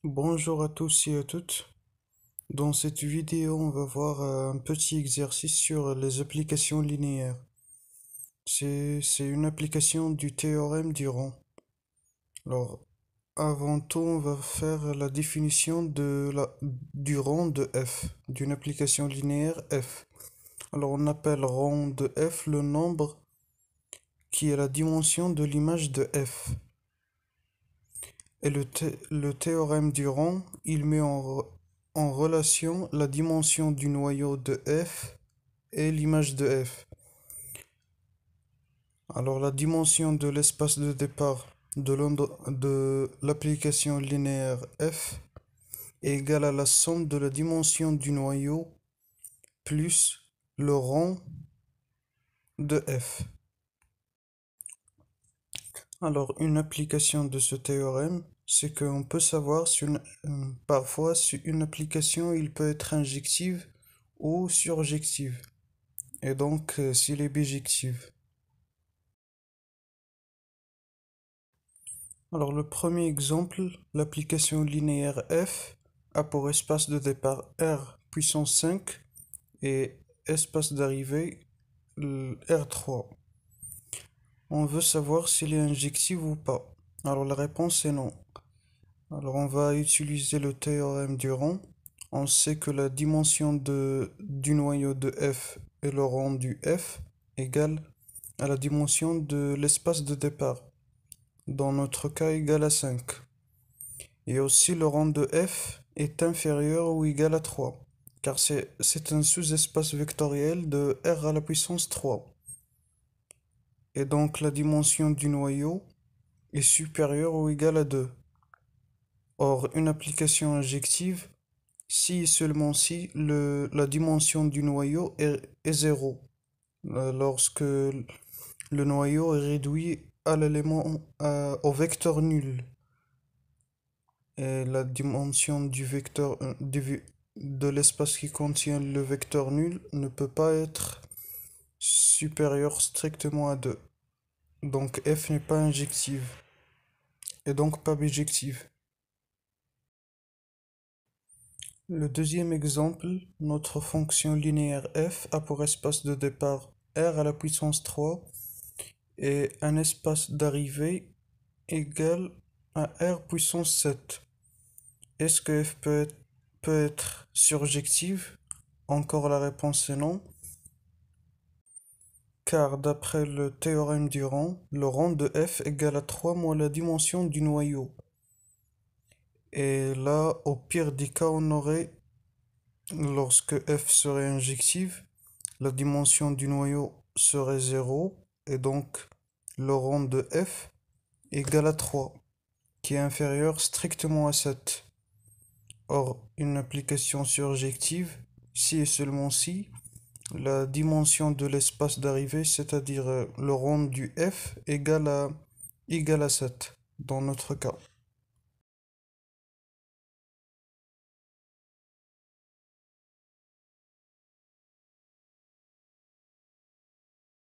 Bonjour à tous et à toutes. Dans cette vidéo, on va voir un petit exercice sur les applications linéaires. C'est une application du théorème du rang. Alors, avant tout, on va faire la définition du rang de f, d'une application linéaire f. Alors, on appelle rang de f le nombre qui est la dimension de l'image de f. Et le théorème du rang, il met en relation la dimension du noyau de f et l'image de f. Alors la dimension de l'espace de départ de l'application linéaire f est égale à la somme de la dimension du noyau plus le rang de f. Alors une application de ce théorème, c'est qu'on peut savoir parfois si une application il peut être injective ou surjective. Et donc s'il est bijective. Alors le premier exemple, l'application linéaire f a pour espace de départ r puissance 5 et espace d'arrivée r3. On veut savoir s'il est injective ou pas. Alors la réponse est non. Alors on va utiliser le théorème du rang. On sait que la dimension du noyau de f et le rang du f égale à la dimension de l'espace de départ. Dans notre cas égale à 5. Et aussi le rang de f est inférieur ou égal à 3, car c'est un sous-espace vectoriel de r à la puissance 3. Et donc la dimension du noyau est supérieure ou égale à 2. Or, une application injective, si et seulement si la dimension du noyau est 0, lorsque le noyau est réduit à au vecteur nul. Et la dimension du vecteur de l'espace qui contient le vecteur nul ne peut pas être supérieur strictement à 2. Donc f n'est pas injective et donc pas bijective. Le deuxième exemple, notre fonction linéaire f a pour espace de départ r à la puissance 3 et un espace d'arrivée égal à r puissance 7. Est-ce que f peut être surjective? Encore la réponse est non, car d'après le théorème du rang, le rang de f égale à 3 moins la dimension du noyau. Et là, au pire des cas, on aurait, lorsque f serait injective, la dimension du noyau serait 0, et donc le rang de f égale à 3, qui est inférieur strictement à 7. Or, une application surjective, si et seulement si, la dimension de l'espace d'arrivée, c'est-à-dire le rond du f égale à 7, dans notre cas.